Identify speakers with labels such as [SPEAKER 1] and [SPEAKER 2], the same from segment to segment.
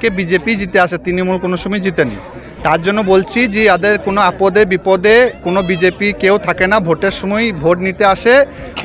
[SPEAKER 1] থেকে বিজেপি জিতে আসে, তৃণমূল কোনো সময় জিতেনি। তার জন্য বলছি যে এদের কোনো আপদে বিপদে কোনো বিজেপি কেউ থাকে না, ভোটের সময় ভোট নিতে আসে,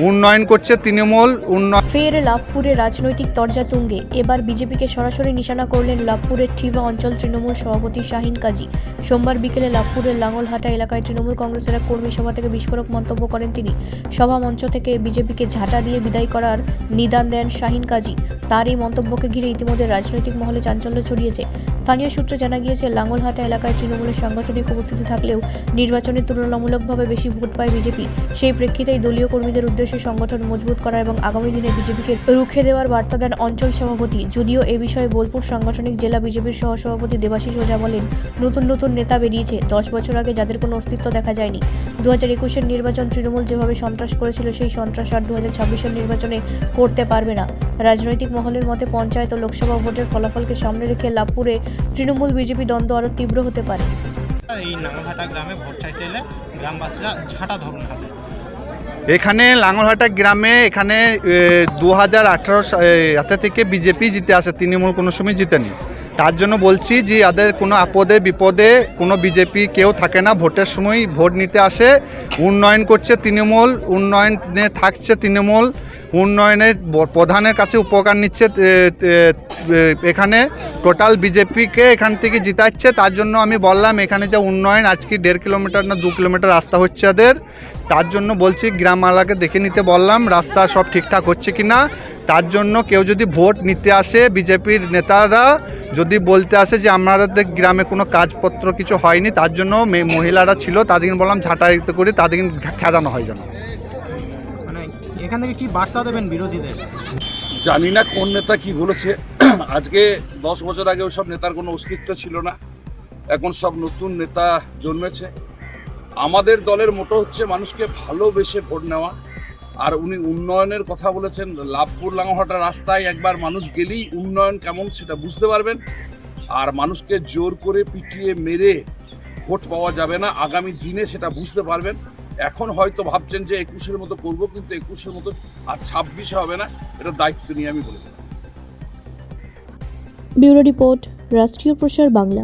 [SPEAKER 1] উন্নয়ন করছে তৃণমূল উন্নয়ন।
[SPEAKER 2] ফের লাভপুরে রাজনৈতিক তরজা তুঙ্গে। এবার বিজেপিকে সরাসরি নিশানা করলেন লাভপুরের ঠিবা অঞ্চল তৃণমূল সভাপতি শাহিন কাজী। সোমবার বিকেলে লাভপুরের লাঙ্গলহাটা এলাকায় তৃণমূল কংগ্রেসের এক কর্মী সভা থেকে বিস্ফোরক মন্তব্য করেন তিনি। সভা মঞ্চ থেকে বিজেপিকে ঝাঁটা দিয়ে বিদায় করার নিদান দেন শাহিন কাজী। তার এই মন্তব্যকে ঘিরে ইতিমধ্যে রাজনৈতিক মহলে চাঞ্চল্য ছড়িয়েছে। স্থানীয় সূত্রে জানা গিয়েছে, লাঙ্গলহাটা এলাকায় তৃণমূলের সাংগঠনিক উপস্থিতি থাকলেও নির্বাচনে তুলনামূলকভাবে বেশি ভোট পায় বিজেপি। সেই প্রেক্ষিতেই দলীয় কর্মীদের উদ্দেশ্যে সংগঠন মজবুত করা এবং আগামী দিনে বিজেপিকে রুখে দেওয়ার বার্তা দেন অঞ্চল সভাপতি। যদিও এ বিষয়ে বোলপুর সাংগঠনিক জেলা বিজেপির সহসভাপতি দেবাশিস ওঝা বলেন, নতুন নতুন নেতা বেরিয়েছে, 10 বছর আগে যাদের কোনো অস্তিত্ব দেখা যায়নি। 2021-এর নির্বাচন তৃণমূল যেভাবে সন্ত্রাস করেছিল, সেই সন্ত্রাস আর 2026-এর নির্বাচনে করতে পারবে না। রাজনৈতিক মহলের মতে পঞ্চায়েত ও লোকসভা ভোটের ফলাফলকে সামনে রেখে লাভপুরে তৃণমূল বিজেপি দ্বন্দ্ব আরও তীব্র হতে পারে।
[SPEAKER 3] এই নাঙ্গলহাটা গ্রামে ভোট চাইতে এলে গ্রামবাসীরা ঝাঁটা ধরুন খাবে।
[SPEAKER 1] এখানে লাঙ্গলহাটা গ্রামে এখানে 2018 থেকে বিজেপি জিতে আসে, তৃণমূল কোনো সময় জিতেনি। তার জন্য বলছি যে এদের কোনো আপদে বিপদে কোনো বিজেপি কেউ থাকে না, ভোটের সময় ভোট নিতে আসে, উন্নয়ন করছে তৃণমূল, উন্নয়নে থাকছে তৃণমূল, উন্নয়নের প্রধানের কাছে উপকার নিচ্ছে। এখানে টোটাল বিজেপিকে এখান থেকে জিতাচ্ছে। তার জন্য আমি বললাম এখানে যে উন্নয়ন আজকে 1.5 কিলোমিটার না 2 কিলোমিটার রাস্তা হচ্ছে এদের, তার জন্য বলছি গ্রামওয়ালাকে দেখে নিতে বললাম রাস্তা সব ঠিকঠাক হচ্ছে কি না। তার জন্য কেউ যদি ভোট নিতে আসে, বিজেপির নেতারা যদি বলতে আসে যে আমাদের গ্রামে কোনো কাজপত্র কিছু হয়নি, তার জন্য মহিলারা ছিল, তাদেরকে বললাম ঝাঁটাইতে করে তাদেরকে খেদানো হয় যেন।
[SPEAKER 3] মানে এখান থেকে কি বার্তা দেবেন বিরোধীদের?
[SPEAKER 4] জানি না কোন নেতা কি বলেছে। আজকে 10 বছর আগে ওসব নেতার কোনো অস্তিত্ব ছিল না, এখন সব নতুন নেতা জন্মেছে। আমাদের দলের মোটো হচ্ছে মানুষকে ভালোবেসে ভোট নেওয়া। আর উনি উন্নয়নের কথা বলেছেন, লাভপুর লাঙ্গলহাটা রাস্তায় একবার মানুষ গেলেই উন্নয়ন কেমন সেটা বুঝতে পারবেন। আর মানুষকে জোর করে পিটিয়ে মেরে ভোট পাওয়া যাবে না, আগামী দিনে সেটা বুঝতে পারবেন। এখন হয়তো ভাবছেন যে 21-এর মতো করবো, কিন্তু 21-এর মতো আর 26-এ হবে না, এটা দায়িত্ব নিয়ে আমি বলে দেব।
[SPEAKER 2] ব্যুরো রিপোর্ট, রাষ্ট্রীয় প্রসার বাংলা।